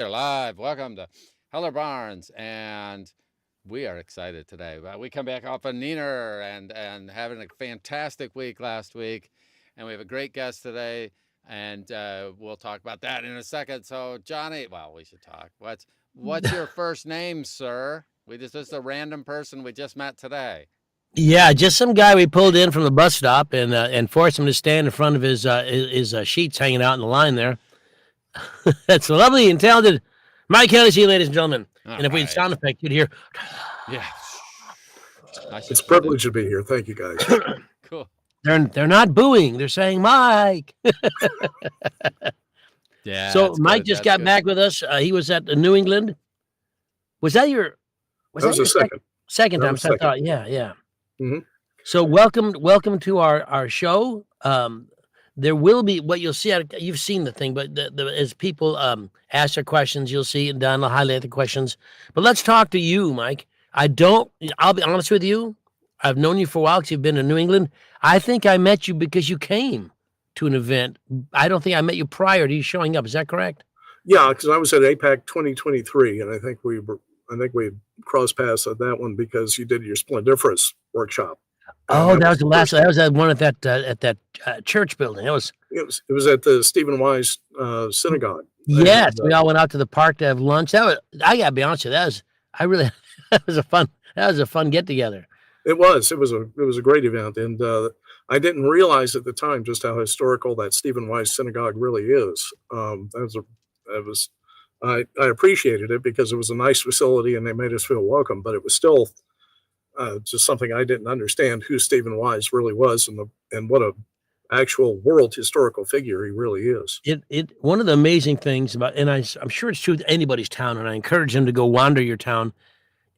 We're live. Welcome to Heller Barnes, and we are excited today. We come back off of Neener and having a fantastic week last week, and we have a great guest today, and we'll talk about that in a second. So, Johnny, well, we should talk. What's your first name, sir? This is a random person we just met today. Yeah, just some guy we pulled in from the bus stop and forced him to stand in front of his sheets hanging out in the line there. That's lovely and talented Mike Hennessy, ladies and gentlemen. All and if we had right. sound effect, you'd hear. Yeah. It's a privilege to be here. Thank you, guys. Cool. They're not booing. They're saying Mike. Yeah. So Mike good. just That's got good. back with us. He was at New England. Was that your? That was your a second. second That time? was So I second. thought, yeah. Mhm. So welcome to our show. There will be what you'll see. You've seen the thing, but as people ask their questions, you'll see, and Don will highlight the questions. But let's talk to you, Mike. I'll be honest with you. I've known you for a while because you've been in New England. I think I met you because you came to an event. I don't think I met you prior to you showing up. Is that correct? Yeah, because I was at APAC 2023, and I think we crossed paths at that one because you did your Splendiferous workshop. Oh, that was the last. That was that one at that church building. It was at the Stephen Wise Synagogue. Yes, we all went out to the park to have lunch. I gotta be honest with you, that was a fun get together. It was a great event, and I didn't realize at the time just how historical that Stephen Wise Synagogue really is. I appreciated it because it was a nice facility and they made us feel welcome, but it was still just something I didn't understand who Stephen Wise really was and what a actual world historical figure he really is. One of the amazing things about, and I'm sure it's true to anybody's town, and I encourage them to go wander your town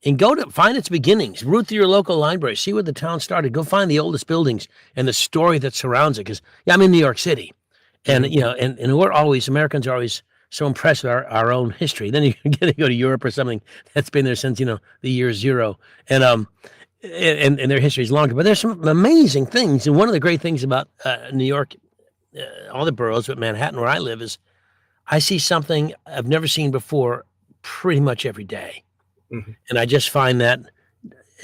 and go to find its beginnings, root through your local library, see where the town started, go find the oldest buildings and the story that surrounds it. Because I'm in New York City, and and Americans are always so impressed with our own history. Then you get to go to Europe or something that's been there since the year zero, and their history is longer. But there's some amazing things, and one of the great things about New York, all the boroughs, but Manhattan, where I live, is I see something I've never seen before pretty much every day. Mm-hmm. And I just find that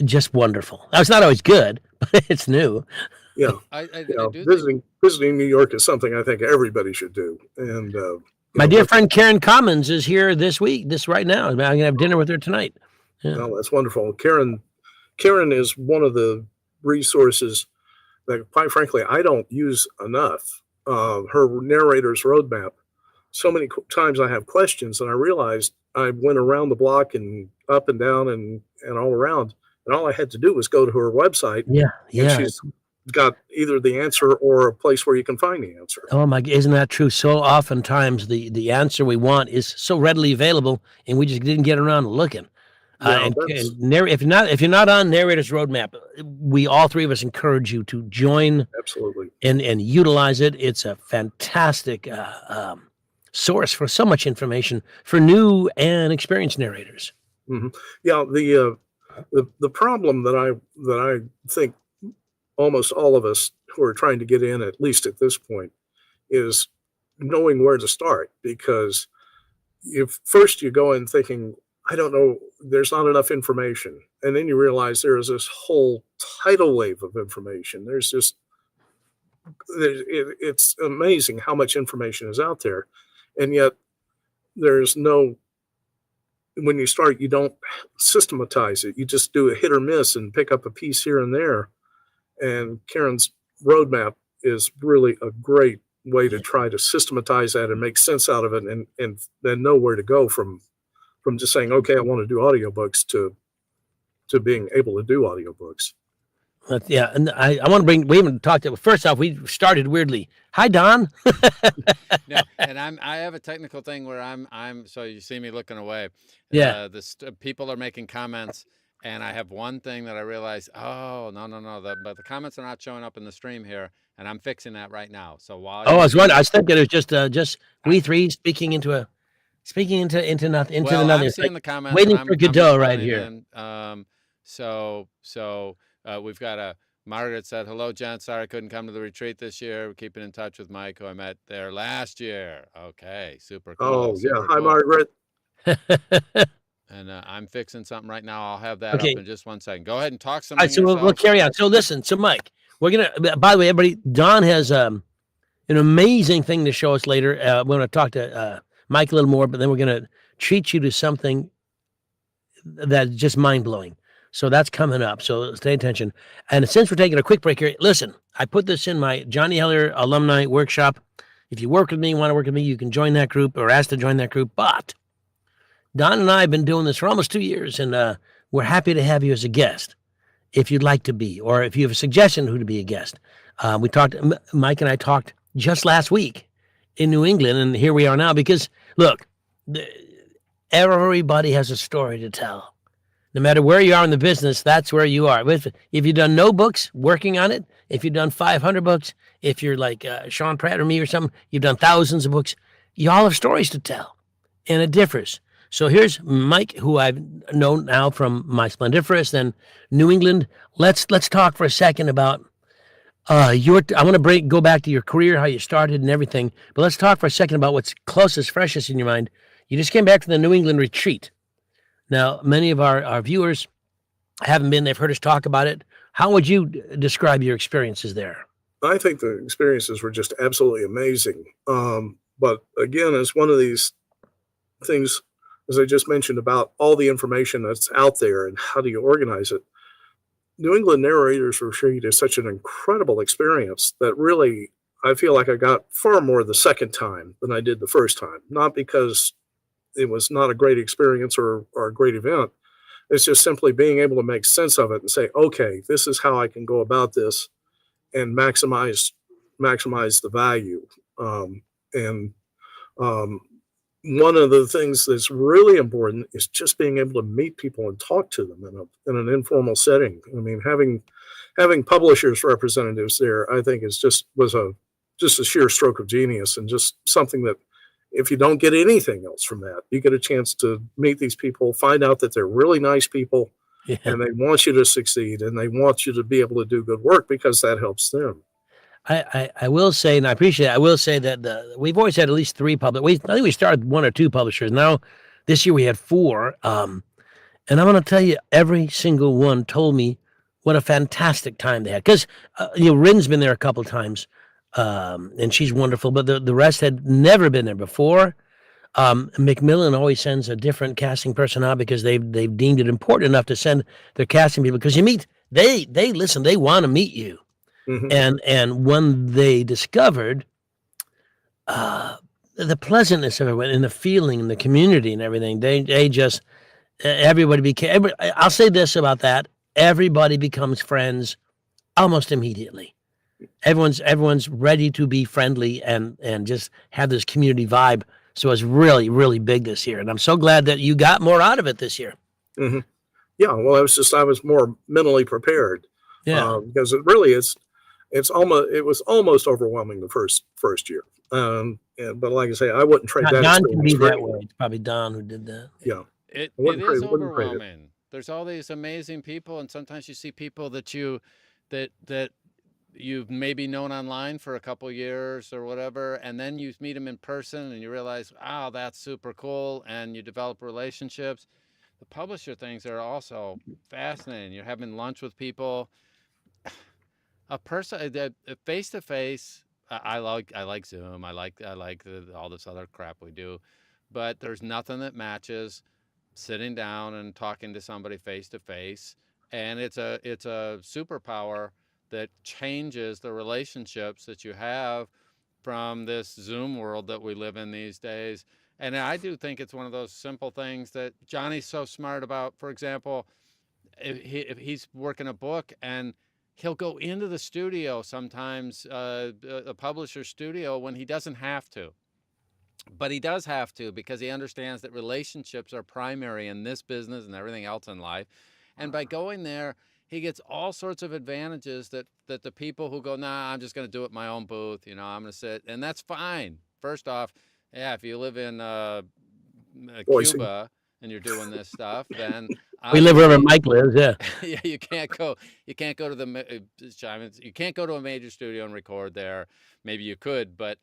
just wonderful. Now, it's not always good, but it's new. Yeah, I do visiting New York is something I think everybody should do. And my dear friend Karen Commons is here this right now. I'm going to have dinner with her tonight. Yeah. Oh, that's wonderful. Karen is one of the resources that, quite frankly, I don't use enough. Her narrator's roadmap. So many times I have questions, and I realized I went around the block and up and down and all around, and all I had to do was go to her website. Yeah. And she's got either the answer or a place where you can find the answer. Oh my, isn't that true? So oftentimes the answer we want is so readily available, and we just didn't get around to looking. Yeah, if you're not on Narrator's Roadmap, we all three of us encourage you to join. Absolutely. And utilize it. It's a fantastic source for so much information for new and experienced narrators. Mm-hmm. Yeah, the problem that I think almost all of us who are trying to get in, at least at this point, is knowing where to start, because first you go in thinking, I don't know, there's not enough information. And then you realize there is this whole tidal wave of information. It's amazing how much information is out there. And yet when you start, you don't systematize it. You just do a hit or miss and pick up a piece here and there. And Karen's roadmap is really a great way to try to systematize that and make sense out of it, and then know where to go from just saying, okay, I want to do audiobooks to being able to do audiobooks. Yeah, and I want to we haven't talked about, first off, we started weirdly. Hi, Don. No, and I have a technical thing where I'm so you see me looking away. Yeah. People are making comments, and I have one thing that I realize, no, but the comments are not showing up in the stream here, and I'm fixing that right now. So while I was thinking it was just we three speaking into nothing. I'm seeing the comments. Waiting for Godot right here. We've got Margaret said, hello, Jen. Sorry I couldn't come to the retreat this year. We're keeping in touch with Mike, who I met there last year. Okay, super cool. Oh, yeah. Hi, Margaret. And I'm fixing something right now. I'll have that up Okay. in just 1 second. Go ahead and talk some All of right, so we'll yourself. carry on. So listen, so Mike, we're gonna. By the way, everybody, Don has an amazing thing to show us later. We're gonna talk to Mike a little more, but then we're gonna treat you to something that's just mind blowing. So that's coming up. So stay attention. And since we're taking a quick break here, listen, I put this in my Johnny Heller alumni workshop. If you work with me, want to work with me, you can join that group or ask to join that group. But Don and I have been doing this for almost 2 years, and we're happy to have you as a guest if you'd like to be, or if you have a suggestion who to be a guest. We talked, Mike and I talked just last week in New England, and here we are now because, look, everybody has a story to tell. No matter where you are in the business, that's where you are. If you've done no books, working on it, if you've done 500 books, if you're like Sean Pratt or me or something, you've done thousands of books, you all have stories to tell, and it differs. So here's Mike, who I've known now from My Splendiferous and New England. Let's talk for a second about I want to go back to your career, how you started and everything, but let's talk for a second about what's closest, freshest in your mind. You just came back from the New England retreat. Now, many of our viewers haven't been, they've heard us talk about it. How would you describe your experiences there? I think the experiences were just absolutely amazing. But again, it's one of these things, as I just mentioned, about all the information that's out there and how do you organize it. New England narrators retreat is such an incredible experience that really I feel like I got far more the second time than I did the first time. Not because it was not a great experience or a great event. It's just simply being able to make sense of it and say, okay, this is how I can go about this and maximize the value. And one of the things that's really important is just being able to meet people and talk to them in an informal setting. I mean, having publishers representatives there, I think was a sheer stroke of genius, and just something that if you don't get anything else from that, you get a chance to meet these people, find out that they're really nice people, and they want you to succeed, and they want you to be able to do good work because that helps them. I will say, and I appreciate it, I will say that we've always had at least 3 I think we started 1 or 2 publishers. Now, this year we had 4. And I'm going to tell you, every single one told me what a fantastic time they had. Because, Rin's been there a couple times, and she's wonderful, but the rest had never been there before. Macmillan always sends a different casting person out because they've deemed it important enough to send their casting people, because you meet, they listen, they want to meet you. Mm-hmm. And when they discovered the pleasantness of it and the feeling and the community and everything, they just, everybody became, I'll say this about that, everybody becomes friends almost immediately. Everyone's ready to be friendly and just have this community vibe. So it's really, really big this year. And I'm so glad that you got more out of it this year. Mm-hmm. Yeah, well, I was more mentally prepared. Yeah. Because it really is, it was almost overwhelming the first year. But like I say, I wouldn't trade that. Don can be that way. It's probably Don who did that. Yeah. It is overwhelming. There's all these amazing people, and sometimes you see people that you've maybe known online for a couple years or whatever, and then you meet them in person and you realize, wow, that's super cool, and you develop relationships. The publisher things are also fascinating. You're having lunch with people. A person, face to face. I like Zoom. I like all this other crap we do, but there's nothing that matches sitting down and talking to somebody face to face. And it's a superpower that changes the relationships that you have from this Zoom world that we live in these days. And I do think it's one of those simple things that Johnny's so smart about. For example, if he's working a book and he'll go into the studio sometimes, a publisher's studio, when he doesn't have to. But he does have to, because he understands that relationships are primary in this business and everything else in life. And by going there, he gets all sorts of advantages that the people who go, nah, I'm just going to do it in my own booth, I'm going to sit. And that's fine. First off, yeah, if you live in Cuba and you're doing this stuff, then we live wherever Mike lives. Yeah. Yeah, you can't go to a major studio and record there. Maybe you could, but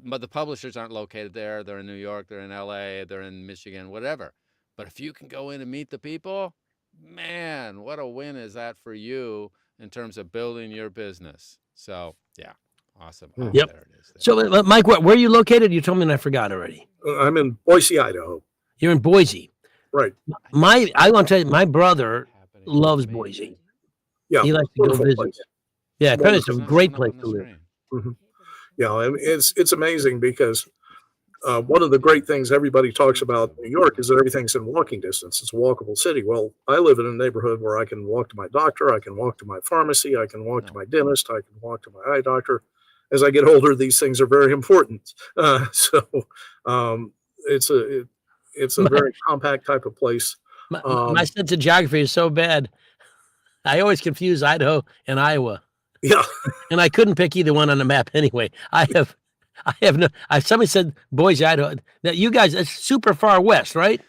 but the publishers aren't located there. They're in New York, they're in LA, they're in Michigan, whatever. But if you can go in and meet the people, man, what a win is that for you in terms of building your business. So, yeah, awesome. Oh, Yep. there it is. There. So, Mike, where are you located? You told me and I forgot already. I'm in Boise, Idaho. You're in Boise. Right. I want to tell you, my brother loves Boise. Yeah. He likes to go visit. Place. Yeah, apparently it's a not great showing up place on the to live. screen. Mm-hmm. Yeah, I mean, it's amazing because one of the great things everybody talks about New York is that everything's in walking distance. It's a walkable city. Well, I live in a neighborhood where I can walk to my doctor, I can walk to my pharmacy, I can walk to my dentist, I can walk to my eye doctor. As I get older, these things are very important. It's a very compact type of place. My sense of geography is so bad. I always confuse Idaho and Iowa. Yeah. And I couldn't pick either one on the map anyway. Somebody said Boise, Idaho. Now you guys, it's super far west, right?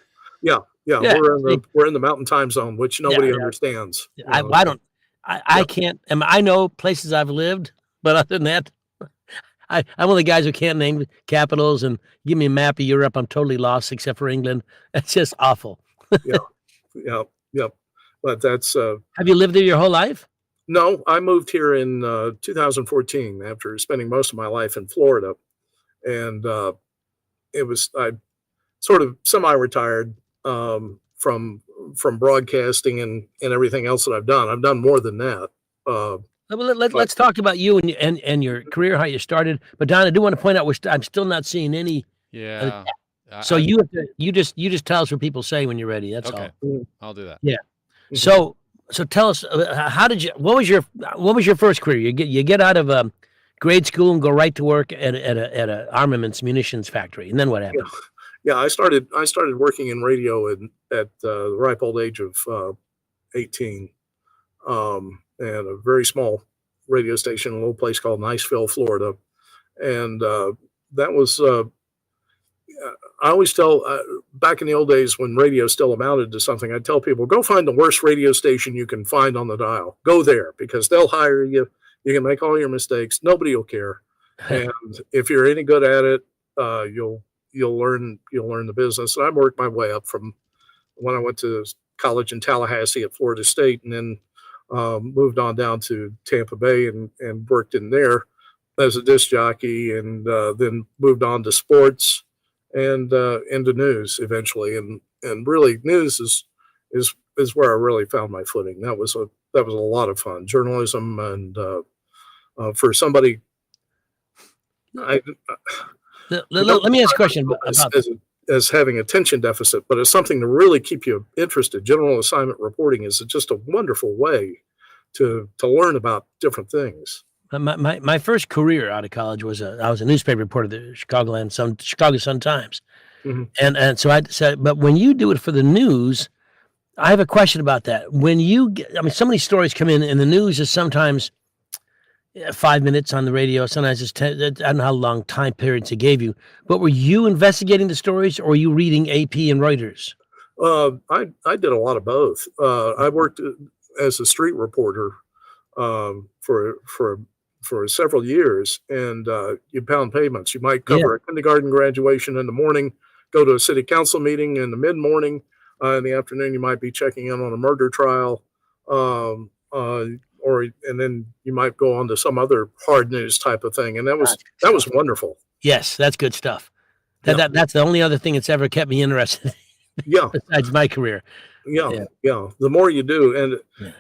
Yeah. We're in the mountain time zone, which nobody understands. I can't. I know places I've lived, but other than that, I'm one of the guys who can't name capitals. And give me a map of Europe, I'm totally lost, except for England. It's just awful. Yeah. But that's. Have you lived there your whole life? No, I moved here in 2014 after spending most of my life in Florida, and I sort of semi-retired from broadcasting and everything else that I've done. I've done more than that. Let's talk about you and your career, how you started. But Don, I do want to point out I'm still not seeing any. Yeah. So you just tell us what people say when you're ready. That's okay. all. I'll do that. Yeah. So tell us, what was your first career? You get out of grade school and go right to work at a armaments munitions factory, and then what happened? Yeah, I started working in radio at the ripe old age of 18, at a very small radio station, in a little place called Niceville, Florida, and that was. I always tell, back in the old days when radio still amounted to something, I'd tell people, go find the worst radio station you can find on the dial. Go there because they'll hire you. You can make all your mistakes. Nobody will care. And if you're any good at it, you'll learn the business. And I worked my way up from when I went to college in Tallahassee at Florida State, and then moved on down to Tampa Bay and worked in there as a disc jockey, and then moved on to sports and into news eventually, and really news is where I really found my footing. That was a lot of fun, journalism, and for somebody, let me ask a question about as having attention deficit, but it's something to really keep you interested. General assignment reporting is just a wonderful way to learn about different things. My first career out of college was I was a newspaper reporter at the Chicago Sun-Times. Mm-hmm. And so I said, but when you do it for the news, I have a question about that. When so many stories come in, and the news is sometimes 5 minutes on the radio, sometimes it's 10. I don't know how long time periods they gave you, but were you investigating the stories, or were you reading AP and Reuters? I did a lot of both. I worked as a street reporter for several years, and you pound pavements. You might cover a kindergarten graduation in the morning, go to a city council meeting in the mid-morning. In the afternoon, you might be checking in on a murder trial, and then you might go on to some other hard news type of thing. And that was wonderful. Yes, that's good stuff. That's the only other thing that's ever kept me interested. Yeah. Besides my career. Yeah. The more you do,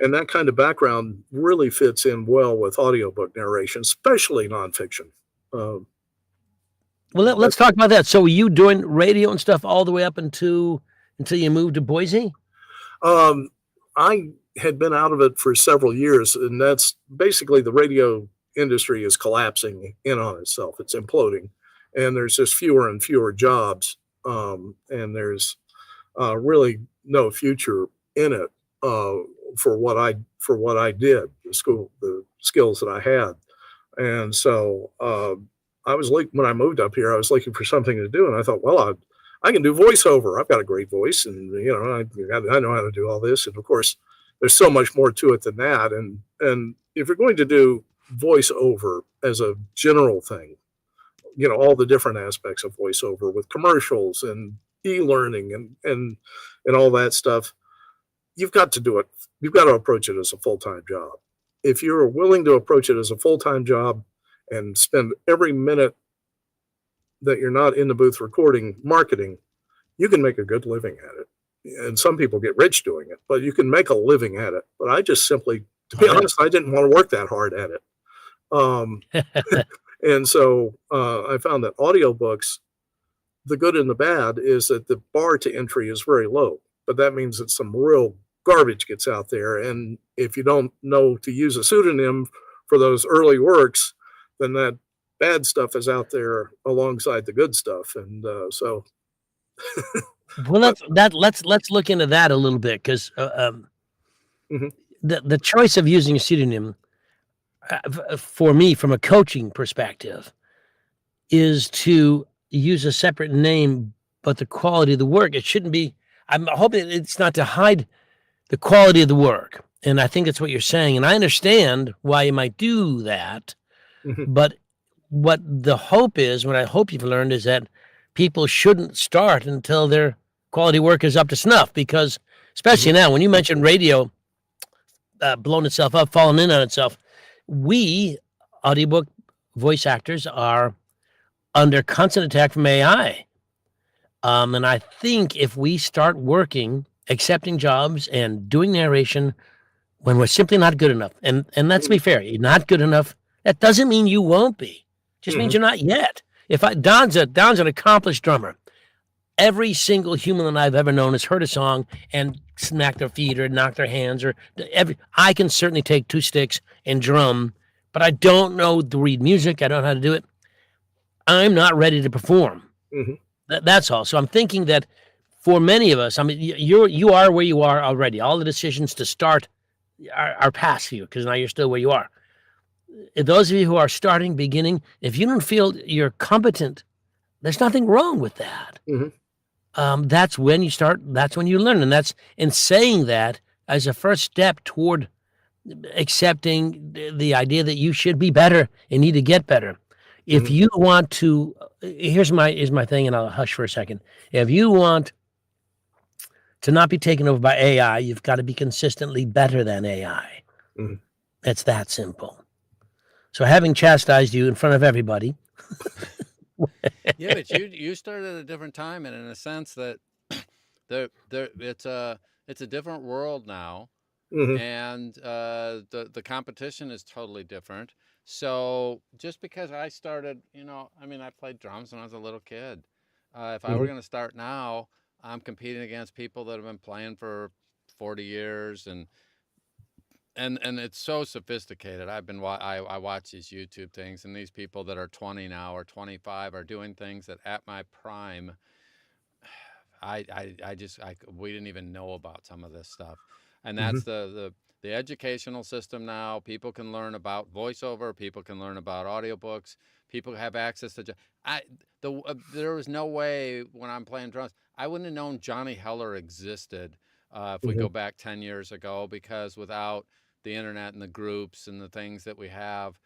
and that kind of background really fits in well with audiobook narration, especially nonfiction. Well, let's talk about that. So were you doing radio and stuff all the way up until you moved to Boise? I had been out of it for several years, and that's basically the radio industry is collapsing in on itself. It's imploding, and there's just fewer and fewer jobs, and there's really no future in it for what I did, the skills that I had, and so I was when I moved up here, I was looking for something to do, and I thought, well, I can do voiceover. I've got a great voice, and I know how to do all this, and of course, there's so much more to it than that, and if you're going to do voiceover as a general thing, all the different aspects of voiceover with commercials and e-learning and all that stuff. You've got to do it. You've got to approach it as a full-time job. If you're willing to approach it as a full-time job and spend every minute that you're not in the booth recording marketing, you can make a good living at it. And some people get rich doing it, but you can make a living at it. But I just simply, to be honest, I didn't want to work that hard at it. And so I found that audiobooks, the good and the bad is that the bar to entry is very low, but that means that some real garbage gets out there. And if you don't know to use a pseudonym for those early works, then that bad stuff is out there alongside the good stuff. And so. Well, let's look into that a little bit, because the choice of using a pseudonym for me, from a coaching perspective, is to use a separate name, but the quality of the work, it shouldn't be. I'm hoping it's not to hide the quality of the work, and I think that's what you're saying, and I understand why you might do that. But what the hope is, what I hope you've learned, is that people shouldn't start until their quality work is up to snuff, because especially now, when you mentioned radio blowing itself up, falling in on itself, we audiobook voice actors are under constant attack from AI. And I think if we start working, accepting jobs and doing narration when we're simply not good enough, and let's be fair, you're not good enough, that doesn't mean you won't be. Just means you're not yet. Don's an accomplished drummer. Every single human that I've ever known has heard a song and smacked their feet or knocked their hands, or I can certainly take two sticks and drum, but I don't know to read music. I don't know how to do it. I'm not ready to perform. That's all. So I'm thinking that for many of us, I mean, you are where you are already. All the decisions to start are past you, because now you're still where you are. Those of you who are starting, beginning, if you don't feel you're competent, there's nothing wrong with that. That's when you start. That's when you learn. And that's in saying that as a first step toward accepting the idea that you should be better and need to get better. If you want to, here's my thing, and I'll hush for a second. If you want to not be taken over by AI, you've got to be consistently better than AI. It's that simple. So having chastised you in front of everybody. Yeah, but you started at a different time, and in a sense that it's a different world now, and the competition is totally different. So just because I started, I mean, I played drums when I was a little kid. If I were going to start now, I'm competing against people that have been playing for 40 years, and it's so sophisticated. I watch these YouTube things, and these people that are 20 now or 25 are doing things that at my prime, we didn't even know about some of this stuff. And that's the educational system now. People can learn about voiceover. People can learn about audiobooks. People have access to. There was no way when I'm playing drums, I wouldn't have known Johnny Heller existed if we go back 10 years ago, because without the internet and the groups and the things that we have,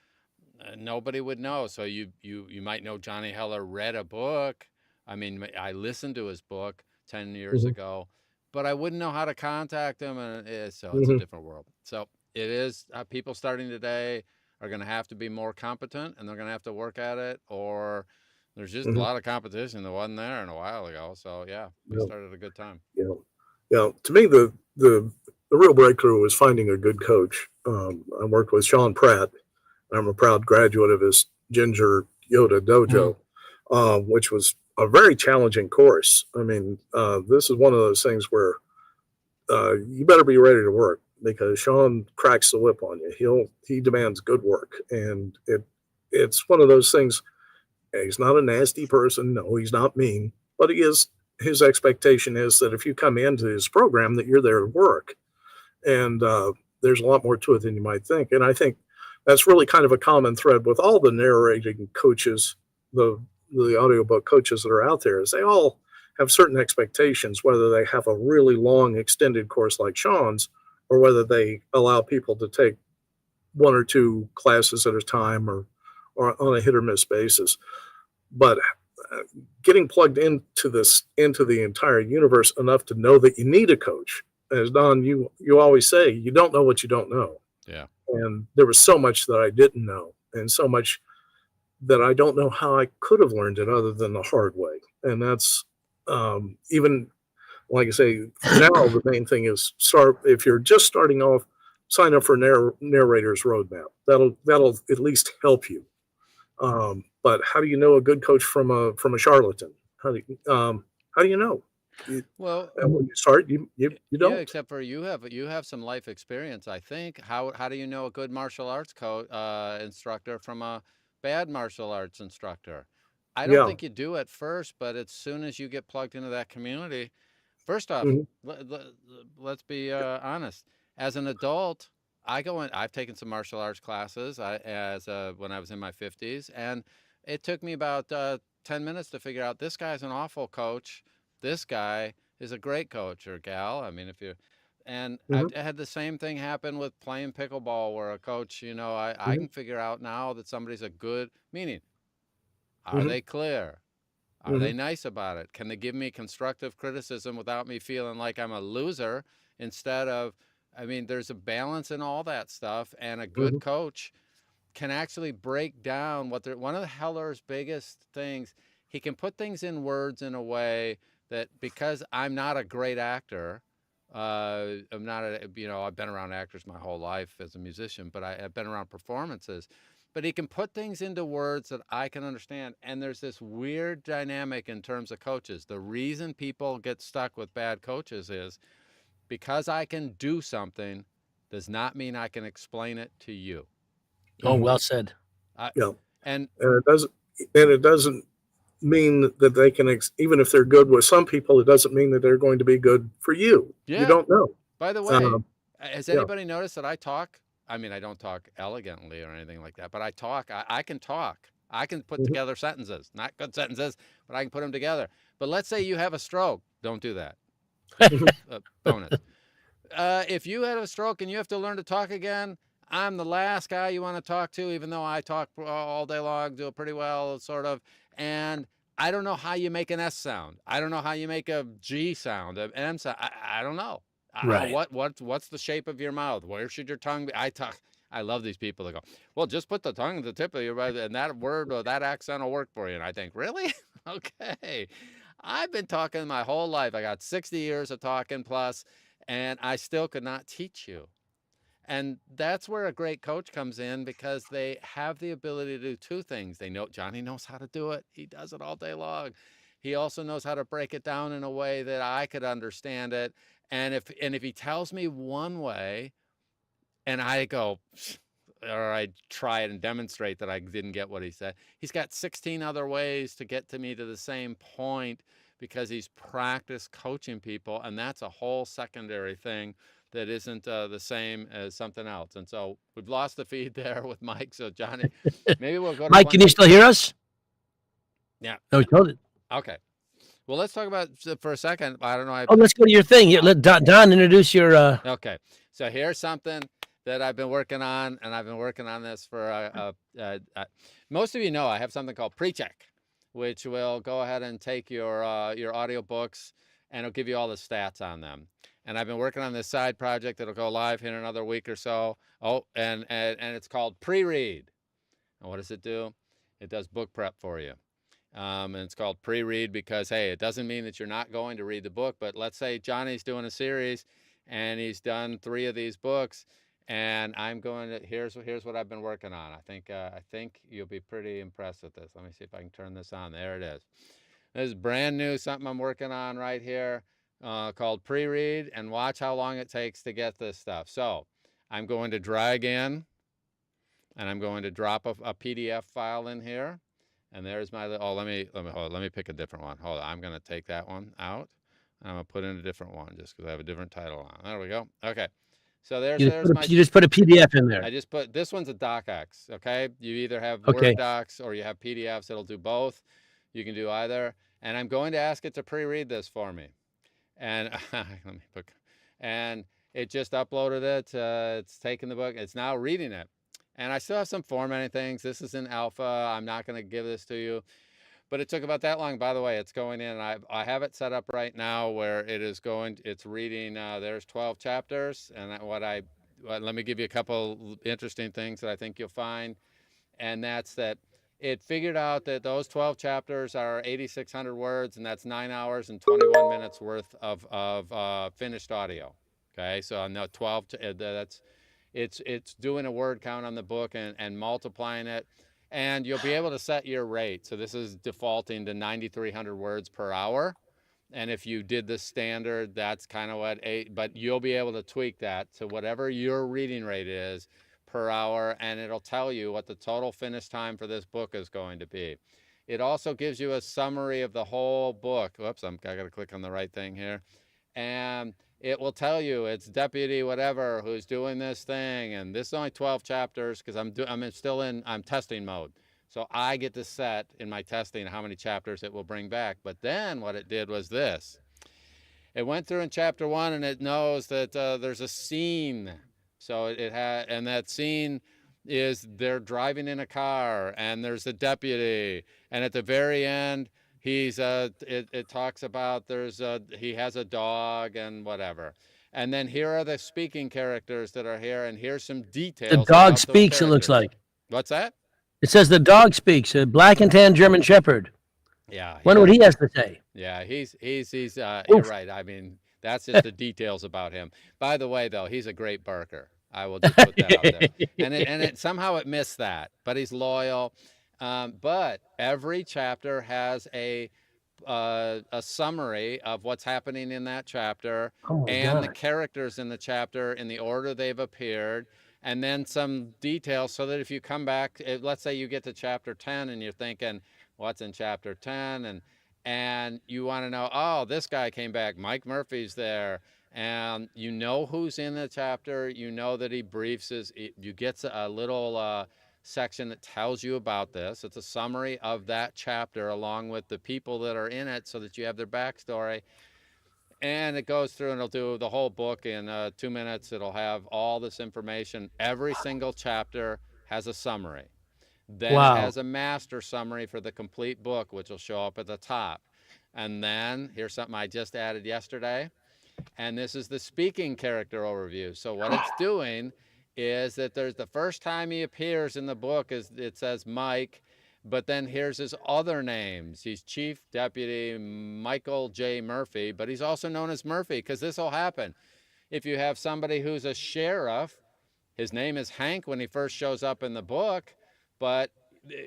nobody would know. So you might know Johnny Heller read a book. I mean, I listened to his book 10 years ago, but I wouldn't know how to contact him. And so it's a different world. So it is, people starting today are going to have to be more competent, and they're going to have to work at it, or there's just a lot of competition that wasn't there in a while ago. So yeah, we started at a good time. Yeah. To me, the real breakthrough was finding a good coach. I worked with Sean Pratt. I'm a proud graduate of his Ginger Yoda Dojo, which was a very challenging course. I mean, this is one of those things where you better be ready to work, because Sean cracks the whip on you. He demands good work, and it's one of those things. He's not a nasty person. No, he's not mean, but his expectation is that if you come into his program, that you're there to work. And there's a lot more to it than you might think. And I think that's really kind of a common thread with all the narrating coaches, the audiobook coaches that are out there, is they all have certain expectations, whether they have a really long extended course like Sean's, or whether they allow people to take one or two classes at a time, or on a hit or miss basis. but getting plugged into the entire universe enough to know that you need a coach. As Don, you always say, you don't know what you don't know. Yeah. And there was so much that I didn't know, and so much that I don't know how I could have learned it other than the hard way. And that's even, like I say, for now, the main thing is if you're just starting off, sign up for narrator's roadmap. That'll at least help you. But how do you know a good coach from a charlatan? How do you know? Well, When you start, you don't. yeah, except for you have some life experience, I think. How do you know a good martial arts instructor from a bad martial arts instructor? I don't Yeah. think you do at first, but as soon as you get plugged into that community, first off, Mhm. let's be honest. As an adult, I've taken some martial arts classes when I was in my 50s, and it took me about 10 minutes to figure out this guy's an awful coach. This guy is a great coach or gal. I mean, I Mhm. had the same thing happen with playing pickleball, where a coach, I Mhm. can figure out now that somebody's a good, meaning, are Mhm. they clear? Are they Mhm. nice about it? Can they give me constructive criticism without me feeling like I'm a loser? Instead of, I mean, there's a balance in all that stuff, and a good Mhm. coach can actually break down one of the Heller's biggest things. He can put things in words in a way that, because I'm not a great actor, I'm not I've been around actors my whole life as a musician, but I've been around performances. But he can put things into words that I can understand. And there's this weird dynamic in terms of coaches. The reason people get stuck with bad coaches is because I can do something does not mean I can explain it to you. Oh, Mhm. well said. I, Yeah. and And it doesn't mean that they can even if they're good with some people, it doesn't mean that they're going to be good for you. You Yeah, don't know. by the way, Um, has yeah. anybody noticed that I talk? I mean, I don't talk elegantly or anything like that, but I talk. I can talk. I can put Mhm. together sentences, not good sentences, but I can put them together. But let's say you have a stroke. Don't do that. Mhm. Bonus. If you had a stroke and you have to learn to talk again, I'm the last guy you want to talk to, even though I talk all day long, do it pretty well, sort of. And I don't know how you make an S sound. I don't know how you make a G sound, an M sound. I don't know. Right. What's the shape of your mouth? Where should your tongue be? I love these people that go, well, just put the tongue at the tip of your mouth, and that word or that accent will work for you. And I think, really? Okay. I've been talking my whole life. I got 60 years of talking plus, and I still could not teach you. And that's where a great coach comes in, because they have the ability to do two things. Johnny knows how to do it. He does it all day long. He also knows how to break it down in a way that I could understand it. And if he tells me one way and I go, or I try it and demonstrate that I didn't get what he said, he's got 16 other ways to get to me to the same point, because he's practiced coaching people. And that's a whole secondary thing that isn't the same as something else. And so we've lost the feed there with Mike. So Johnny, maybe we'll go to Mike, can you still hear us? Yeah. No, we told it. Okay. Well, let's talk about for a second. I don't know. Oh, let's go to your thing. Let Don introduce your. Okay. So here's something that I've been working on, and I've been working on this for most of you know I have something called Pre-Check, which will go ahead and take your audiobooks, and it'll give you all the stats on them. And I've been working on this side project that'll go live here in another week or so. Oh, and it's called Pre-Read. And what does it do? It does book prep for you. And it's called pre-read because, hey, it doesn't mean that you're not going to read the book. But let's say Johnny's doing a series and he's done 3 of these books, and I'm going to here's what I've been working on. I think you'll be pretty impressed with this. Let me see if I can turn this on. There it is. This is brand new, something I'm working on right here, called pre-read, and watch how long it takes to get this stuff. So I'm going to drag in, and I'm going to drop a PDF file in here. And there's my, let me pick a different one. Hold on, I'm going to take that one out. And I'm going to put in a different one just because I have a different title on. There we go. Okay. So there's my, You just put a PDF in there. I just put, this one's a docx, okay? You either have Okay. Word docs or you have PDFs. It'll do both. You can do either. And I'm going to ask it to pre-read this for me. And let me put, and it just uploaded it. It's taken the book. It's now reading it. And I still have some formatting things. This is in alpha. I'm not going to give this to you. but it took about that long. By the way, it's going in. I have it set up right now where it is going. It's reading. There's 12 chapters, and let me give you a couple interesting things that I think you'll find, and that's that it figured out that those 12 chapters are 8,600 words, and that's 9 hours and 21 minutes worth of finished audio. Okay, so on the 12, it's doing a word count on the book and multiplying it. And you'll be able to set your rate. So this is defaulting to 9,300 words per hour. And if you did the standard, that's kind of what but you'll be able to tweak that to whatever your reading rate is per hour, and it'll tell you what the total finish time for this book is going to be. It also gives you a summary of the whole book. Whoops, I got to click on the right thing here. And it will tell you it's deputy whatever who's doing this thing, and this is only 12 chapters because I'm testing mode. So I get to set in my testing how many chapters it will bring back. But then what it did was this. It went through in chapter 1 and it knows that there's a scene. So and that scene is they're driving in a car and there's a deputy, and at the very end it talks about he has a dog and whatever. And then here are the speaking characters that are here, and here's some details. The dog speaks, it looks like. What's that? It says the dog speaks, a black and tan German Shepherd. Yeah. Wonder what he has to say. Yeah, he's you're right. I mean, that's just the details about him. By the way, though, he's a great barker. I will just put that out there. And somehow it missed that, but he's loyal. But every chapter has a summary of what's happening in that chapter, and the characters in the chapter in the order they've appeared, and then some details so that if you come back, let's say you get to chapter 10 and you're thinking, what's in chapter 10? And you want to know, oh, this guy came back, Mike Murphy's there, and you know who's in the chapter, you know that he briefs you get a little section that tells you about this. It's a summary of that chapter along with the people that are in it so that you have their backstory. And it goes through and it'll do the whole book in 2 minutes. It'll have all this information. Every single chapter has a summary. Then it has a master summary for the complete book, which will show up at the top. And then here's something I just added yesterday. And this is the speaking character overview. So what it's doing is that there's the first time he appears in the book it says Mike, but then here's his other names. He's Chief Deputy Michael J. Murphy, but he's also known as Murphy because this will happen. If you have somebody who's a sheriff, his name is Hank when he first shows up in the book, but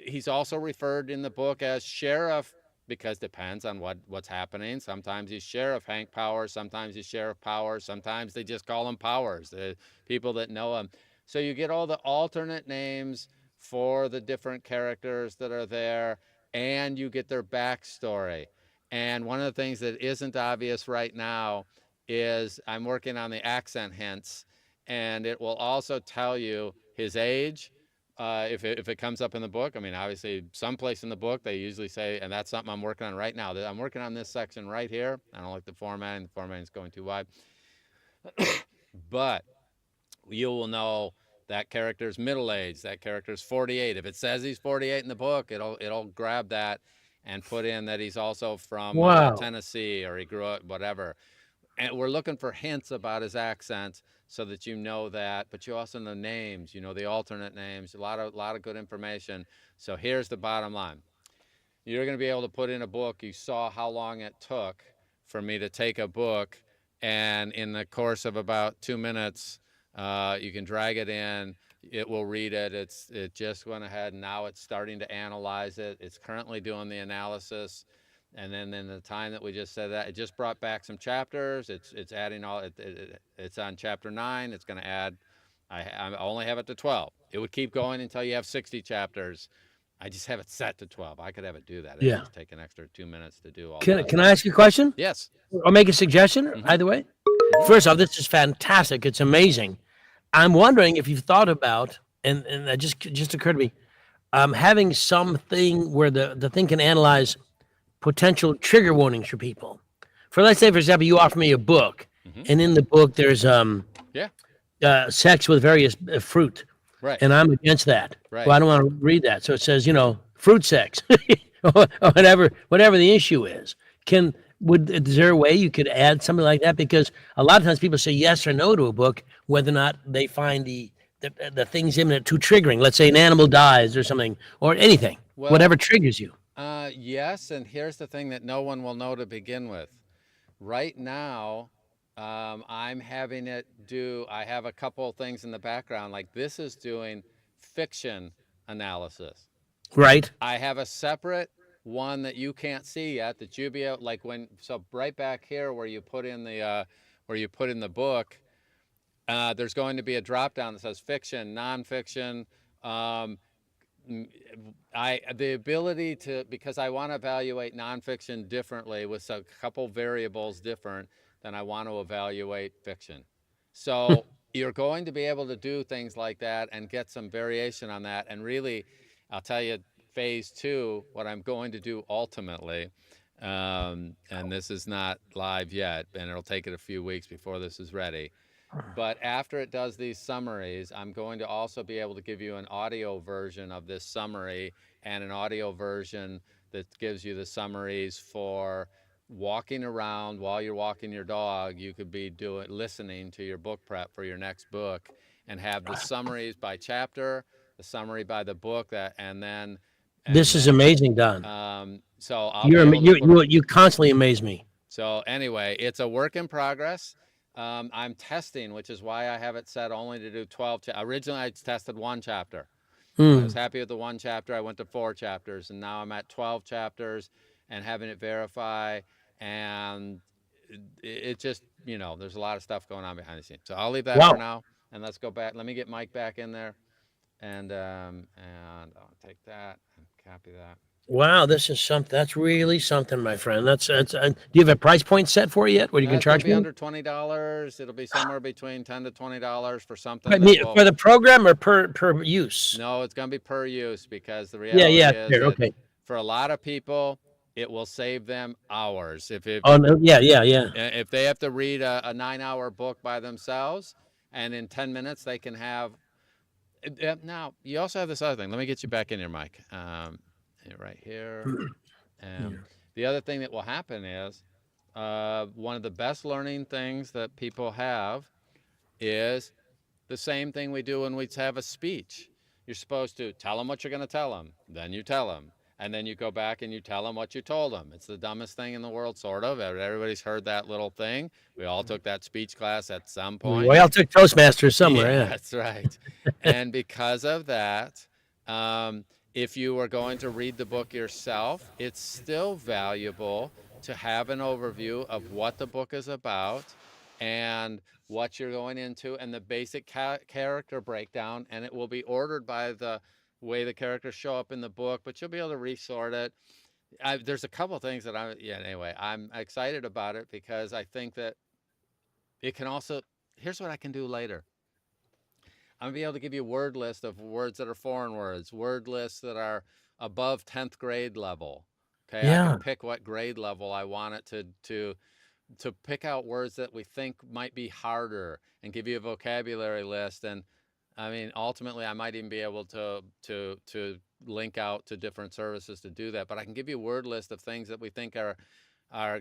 he's also referred in the book as Sheriff because depends on what's happening. Sometimes he's Sheriff Hank Powers, sometimes he's Sheriff Powers, sometimes they just call him Powers, the people that know him. So you get all the alternate names for the different characters that are there, and you get their backstory. And one of the things that isn't obvious right now is I'm working on the accent hints, and it will also tell you his age, if it comes up in the book. I mean, obviously, someplace in the book, they usually say, and that's something I'm working on right now. I'm working on this section right here. I don't like the formatting. The formatting is going too wide. But you will know that character's middle age, that character's 48. If it says he's 48 in the book, it'll grab that and put in that he's also from Tennessee, or he grew up, whatever. And we're looking for hints about his accent so that you know that, but you also know names, you know the alternate names, a lot of good information. So here's the bottom line. You're going to be able to put in a book. You saw how long it took for me to take a book, and in the course of about 2 minutes, you can drag it in. It will read it. It just went ahead, and now it's starting to analyze it. It's currently doing the analysis. And then in the time that we just said that, it just brought back some chapters. It's adding it's on chapter 9. It's going to add, I only have it to 12. It would keep going until you have 60 chapters. I just have it set to 12. I could have it do that. It just take an extra 2 minutes to do all that. Can I ask you a question? Yes. Or make a suggestion, either way? First off, this is fantastic. It's amazing. I'm wondering if you've thought about, and that just occurred to me, having something where the thing can analyze potential trigger warnings for people. Let's say, for example, you offer me a book, and in the book there's sex with various fruit, right? And I'm against that. Right. Well, I don't want to read that. So it says, fruit sex, or whatever the issue is. Is there a way you could add something like that? Because a lot of times people say yes or no to a book, whether or not they find the things in it too triggering. Let's say an animal dies or something, or anything, whatever Well, triggers you. yes, and here's the thing that no one will know to begin with. Right now, I'm having it do, I have a couple of things in the background, like this is doing fiction analysis. Right. I have a separate one that you can't see yet that you'll be able, like when, so right back here where you put in the book, there's going to be a drop down that says fiction, nonfiction, um, the ability to, because I want to evaluate nonfiction differently with a couple variables different than I want to evaluate fiction. So you're going to be able to do things like that and get some variation on that. And really, I'll tell you, phase 2, what I'm going to do ultimately, and this is not live yet, and it'll take it a few weeks before this is ready. But after it does these summaries, I'm going to also be able to give you an audio version of this summary and an audio version that gives you the summaries for walking around while you're walking your dog. You could be listening to your book prep for your next book and have the summaries by chapter, the summary by the book, This is amazing, Don. So I'll be able to You constantly amaze me. So anyway, it's a work in progress. I'm testing, which is why I have it set only to do 12. Originally, I tested 1 chapter. I was happy with the 1 chapter. I went to 4 chapters, and now I'm at 12 chapters and having it verify. And it just, there's a lot of stuff going on behind the scenes. So I'll leave that for now, and let's go back. Let me get Mike back in there, and I'll take that and copy that. Wow, this is something. That's really something, my friend. That's. Do you have a price point set for it yet? Where you can charge me? me? Under $20. It'll be somewhere between $10 to $20 for something. For the program or per use? No, it's going to be per use, because the reality is that for a lot of people, it will save them hours. If they have to read a 9-hour book by themselves, and in 10 minutes they can have. Now you also have this other thing. Let me get you back in here, Mike. Right here. The other thing that will happen is one of the best learning things that people have is the same thing we do when we have a speech. You're supposed to tell them what you're going to tell them, then you tell them, and then you go back and you tell them what you told them. It's the dumbest thing in the world, sort of. Everybody's heard that little thing. We all took that speech class at some point. We all took Toastmasters somewhere. Yeah. That's right. And because of that, if you are going to read the book yourself, it's still valuable to have an overview of what the book is about and what you're going into and the basic character breakdown. And it will be ordered by the way the characters show up in the book, but you'll be able to resort it. There's a couple of things that I'm excited about it, because I think that it can also, here's what I can do later. I'm going to be able to give you a word list of words that are foreign words, word lists that are above 10th grade level. Okay, I can pick what grade level I want it to pick out words that we think might be harder and give you a vocabulary list. And I mean, ultimately, I might even be able to link out to different services to do that. But I can give you a word list of things that we think are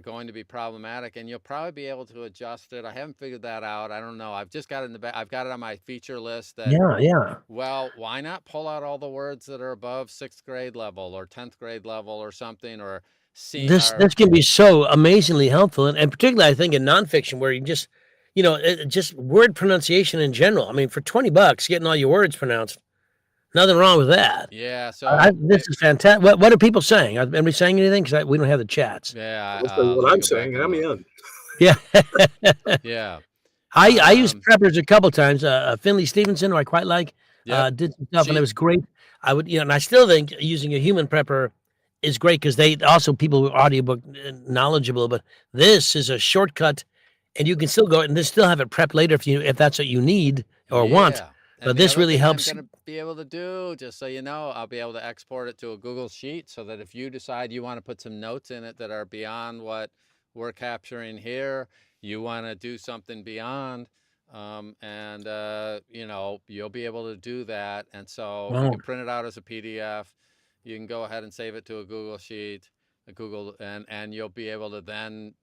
going to be problematic, and you'll probably be able to adjust it. I haven't figured that out. I don't know. I've just got it in the back. I've got it on my feature list. Well, why not pull out all the words that are above 6th grade level or 10th grade level or something, or this can be so amazingly helpful, and particularly I think in nonfiction, where you just, just word pronunciation in general. I mean, for $20, getting all your words pronounced. Nothing wrong with that. Yeah. So this is fantastic. What are people saying? Are anybody saying anything? Because we don't have the chats. Yeah. What I'm saying, I'm in. Yeah. Yeah. I used preppers a couple times. Finley Stevenson, who I quite like, did some stuff, and it was great. I would, and I still think using a human prepper is great, because they also, people who are audiobook knowledgeable, but this is a shortcut, and you can still go and still have it prepped later if that's what you need or want. But this really helps. I'm going to be able to do, just so you know, I'll be able to export it to a Google Sheet, so that if you decide you want to put some notes in it that are beyond what we're capturing here, you want to do something beyond, you'll be able to do that. And so you can print it out as a PDF. you can go ahead and save it to a Google sheet, and you'll be able to then,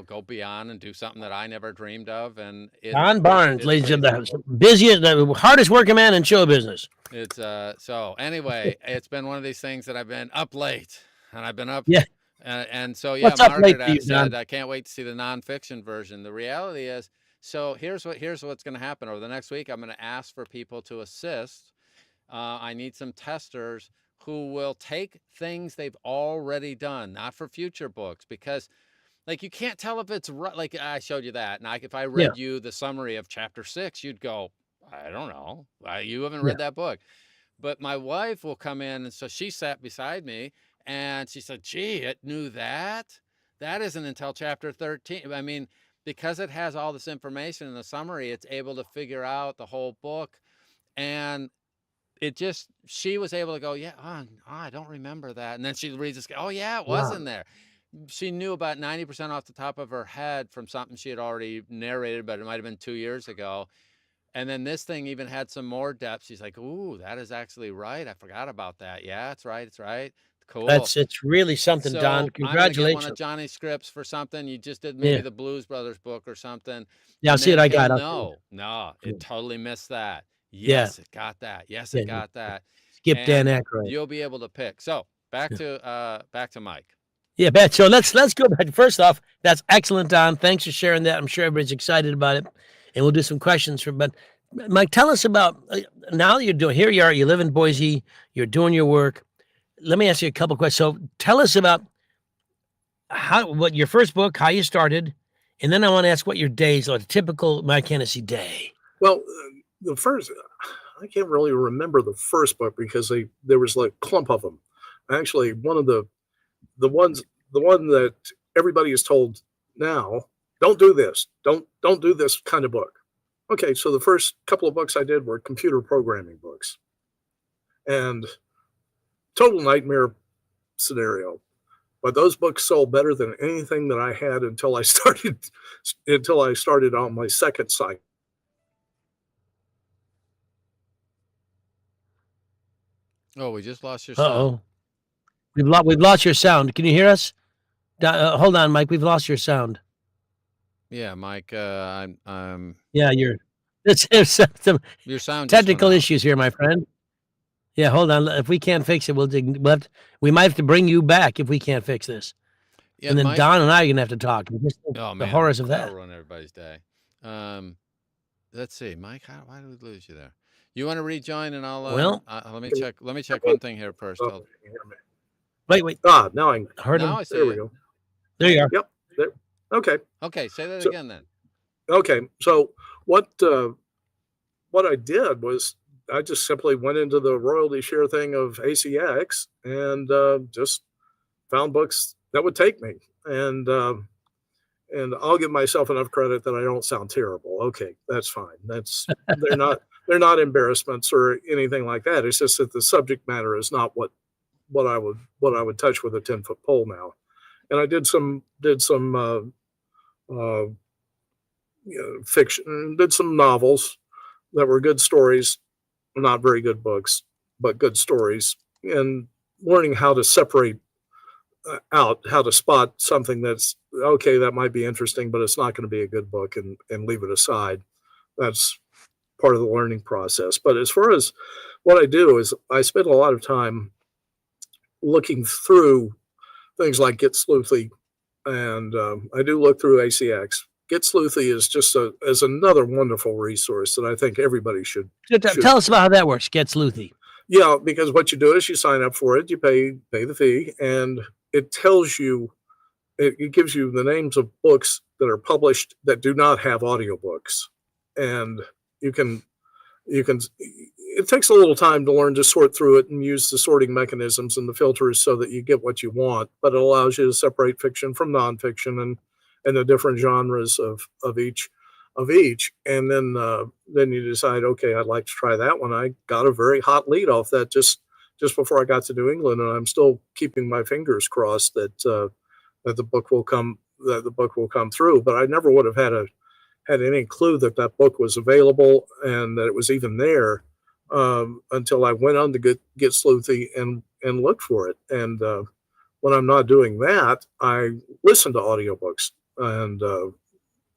go beyond and do something that I never dreamed of. And Don Baarns, it's ladies and crazy. gentlemen, busiest, the hardest working man in show business. It's so anyway, it's been one of these things that I've been up late, and I've been up. Yeah. And so, yeah, What's up late Margaret for you, said, Don? I can't wait to see the nonfiction version. The reality is, so here's what's going to happen over the next week. I'm going to ask for people to assist. I need some testers who will take things they've already done, not for future books, because like you can't tell if it's right. Like I showed you that, and if I read you the summary of chapter 6, you'd go, I don't know, you haven't read that book. But my wife will come in, and so she sat beside me, and she said, gee, it knew that. That isn't until chapter 13. I mean, because it has all this information in the summary, it's able to figure out the whole book. And she was able to go, yeah, I don't remember that. And then she reads this, oh, yeah, it was in there. She knew about 90% off the top of her head from something she had already narrated, but it might have been 2 years ago. And then this thing even had some more depth. She's like, ooh, that is actually right. I forgot about that. Yeah, it's right. It's right. Cool. It's really something, so Don. Congratulations. I'm gonna get one of Johnny's scripts for something. You just did maybe the Blues Brothers book or something. Yeah, I'll see what I got. No, it totally missed that. Yeah. Yes, it got that. Yes, it got that. Skip And Dan Aykroyd. You'll be able to pick. So back to Mike. Yeah, bet. So let's go back. First off, that's excellent, Don. Thanks for sharing that. I'm sure everybody's excited about it, and we'll do some questions but Mike, tell us about now that you're doing. Here you are. You live in Boise. You're doing your work. Let me ask you a couple questions. So tell us about what your first book, how you started, and then I want to ask what your days are, a typical Mike Hennessy day. Well, the first, I can't really remember the first book because there was like a clump of them. Actually, one of the one that everybody is told now, don't do this. Don't do this kind of book. Okay, so the first couple of books I did were computer programming books. And total nightmare scenario. But those books sold better than anything that I had until I started on my second site. Oh, we just lost your sound. Uh-oh. We've lost your sound. Can you hear us? Hold on, Mike. We've lost your sound. Yeah, Mike. Yeah, there's some your sound technical issues here, my friend. Yeah, hold on. If we can't fix it, we might have to bring you back if we can't fix this. Yeah, and then Mike, Don and I are gonna have to talk. The horrors of that. That'll ruin everybody's day. Let's see, Mike. Why did we lose you there? You want to rejoin, and I'll. Let me check. Let me check one thing here first. Wait. Now I heard him. I see there we go. There you are. Yep. There. Okay. Okay. Say that again then. Okay. So what I did was I just simply went into the royalty share thing of ACX and just found books that would take me. And I'll give myself enough credit that I don't sound terrible. Okay, that's fine. They're not embarrassments or anything like that. It's just that the subject matter is not what I would touch with a 10-foot pole now. And I did some fiction, did some novels that were good stories, not very good books, but good stories, and learning how to separate out, how to spot something that's okay, that might be interesting, but it's not going to be a good book, and leave it aside. That's part of the learning process. But as far as what I do is I spend a lot of time looking through things like Get Sleuthy, and I do look through ACX. Get Sleuthy is just as another wonderful resource that I think everybody should. Tell us about how that works, Get Sleuthy. Yeah, because what you do is you sign up for it, you pay the fee, and it tells you, it gives you the names of books that are published that do not have audiobooks. And you can, it takes a little time to learn to sort through it and use the sorting mechanisms and the filters so that you get what you want, but it allows you to separate fiction from nonfiction and the different genres of each. And then you decide, okay, I'd like to try that one. I got a very hot lead off that just before I got to New England, and I'm still keeping my fingers crossed that the book will come through. But I never would have had any clue that book was available and that it was even there until I went on to get Sleuthy and and look for it. And when I'm not doing that, I listen to audiobooks and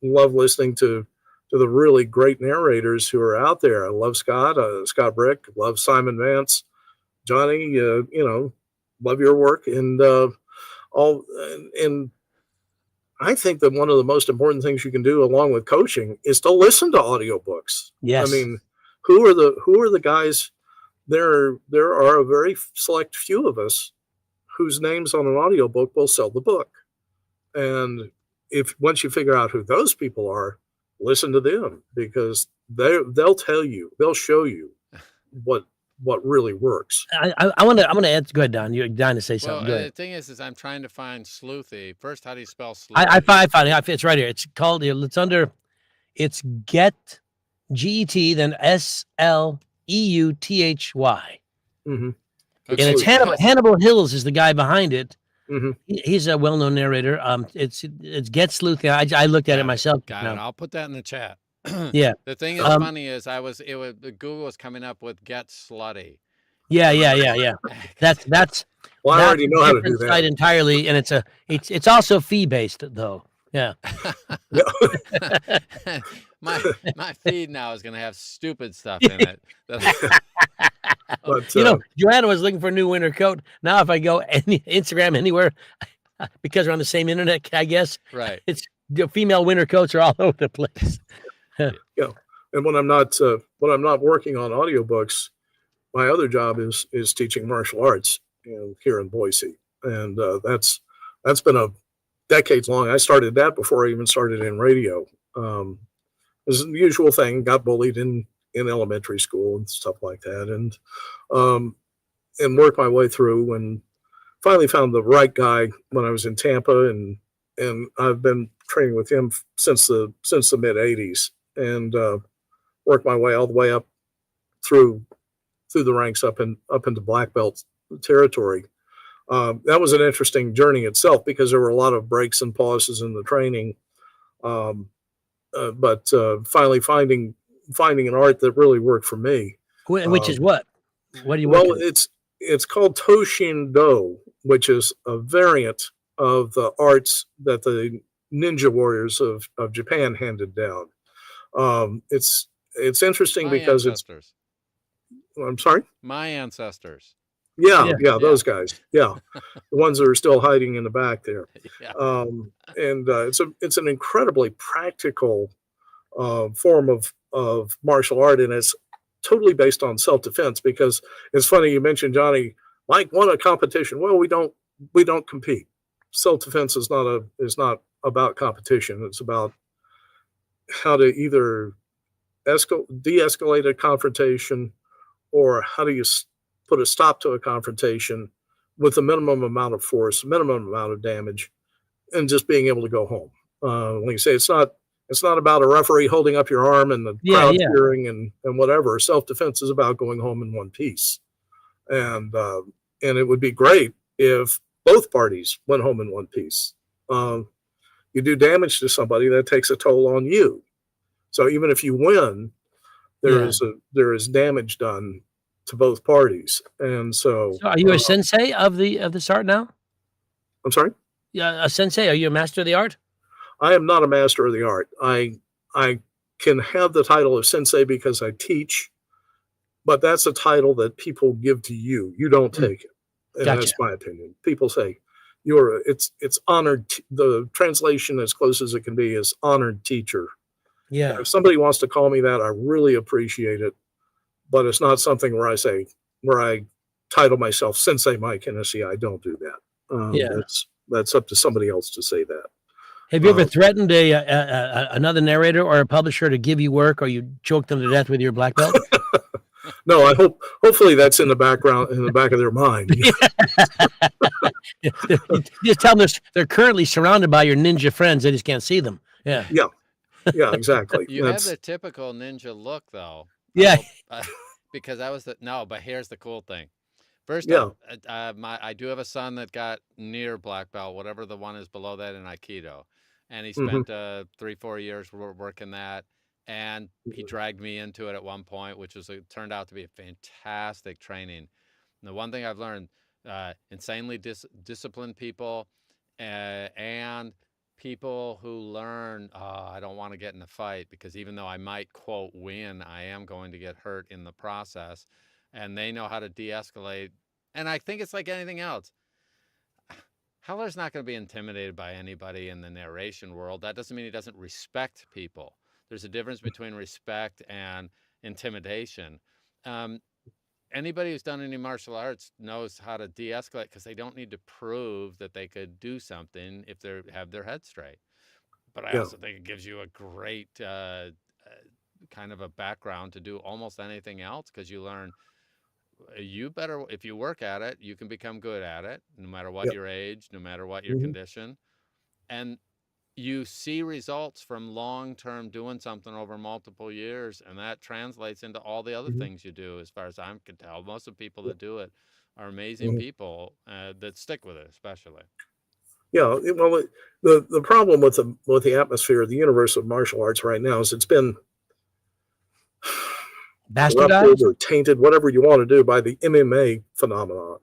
love listening to the really great narrators who are out there. I love Scott Brick, love Simon Vance, Johnny. Love your work, and all. And I think that one of the most important things you can do, along with coaching, is to listen to audiobooks. Yes. I mean, who are the guys? There are a very select few of us whose names on an audiobook will sell the book. And if once you figure out who those people are, listen to them, because they'll tell you, they'll show you what really works. I want to add. Go ahead, Don. You're dying to say Well, something. Go ahead. the thing is I'm trying to find sleuthy. First, how do you spell sleuthy? I found it. It's right here. It's called. It's Get, GET, then SLEUTHY. Mm-hmm. And it's Hannibal Hills is the guy behind it. Mm-hmm. He's a well-known narrator. It's Get Sleuthy. I looked at it myself. Got it. I'll put that in the chat. Yeah. The thing is funny is Google was coming up with Get Slutty. Yeah. That's Well, I already know how to do that. Site entirely, and it's also fee-based though. Yeah. my feed now is going to have stupid stuff in it. But, Joanna was looking for a new winter coat. Now, if I go Instagram anywhere, because we're on the same internet, I guess. Right. It's the female winter coats are all over the place. Yeah. And when I'm not working on audiobooks, my other job is teaching martial arts, here in Boise, and that's been a decades long. I started that before I even started in radio. It was the usual thing. Got bullied in elementary school and stuff like that, and worked my way through, and finally found the right guy when I was in Tampa, and I've been training with him since the mid '80s, and worked my way all the way up through the ranks up into black belt territory. That was an interesting journey itself, because there were a lot of breaks and pauses in the training. But finally finding an art that really worked for me. Which is what? What do you? Well, it's called Toshindo, which is a variant of the arts that the ninja warriors of Japan handed down. It's interesting because ancestors. I'm sorry? My ancestors. Yeah, those guys. Yeah, the ones that are still hiding in the back there. Yeah. And it's an incredibly practical form of martial art, and it's totally based on self-defense. Because it's funny you mentioned Johnny Mike won a competition. Well, we don't compete. Self-defense is not about competition. It's about how to either de-escalate a confrontation, or how do you put a stop to a confrontation with the minimum amount of force, minimum amount of damage, and just being able to go home. Like you say, it's not about a referee holding up your arm and the crowd cheering and whatever. Self-defense is about going home in one piece. And it would be great if both parties went home in one piece. You do damage to somebody, that takes a toll on you. So even if you win, there is damage done to both parties. And so are you a sensei of this art now? I'm sorry? Yeah, a sensei. Are you a master of the art? I am not a master of the art. I can have the title of sensei because I teach, but that's a title that people give to you. You don't take it. And that's my opinion. People say it's honored. The translation, as close as it can be, is honored teacher. Yeah. And if somebody wants to call me that, I really appreciate it. But it's not something where I title myself Sensei Mike Hennessy. I don't do that. That's up to somebody else to say that. Have you ever threatened another narrator or a publisher to give you work, or you choked them to death with your black belt? No, hopefully that's in the back of their mind. Just tell them they're currently surrounded by your ninja friends. They just can't see them. Yeah. Yeah, exactly. You have the typical ninja look, though. Yeah. Because but here's the cool thing. First off, I do have a son that got near black belt, whatever the one is below that in Aikido. And he spent 3-4 years working that. And he dragged me into it at one point, which turned out to be a fantastic training. And the one thing I've learned, insanely disciplined people, and people who learn, I don't want to get in a fight because even though I might, quote, win, I am going to get hurt in the process. And they know how to de-escalate. And I think it's like anything else. Heller's not going to be intimidated by anybody in the narration world. That doesn't mean he doesn't respect people. There's a difference between respect and intimidation. Anybody who's done any martial arts knows how to de-escalate because they don't need to prove that they could do something if they have their head straight. But I also think it gives you a great kind of a background to do almost anything else, because you learn, you better, if you work at it, you can become good at it, no matter what your age, no matter what your condition. And you see results from long-term doing something over multiple years, and that translates into all the other things you do. As far as I can tell, most of the people that do it are amazing people that stick with it, especially. Yeah, well, the problem with the atmosphere of the universe of martial arts right now is it's been bastardized or tainted, whatever you want to do, by the MMA phenomenon,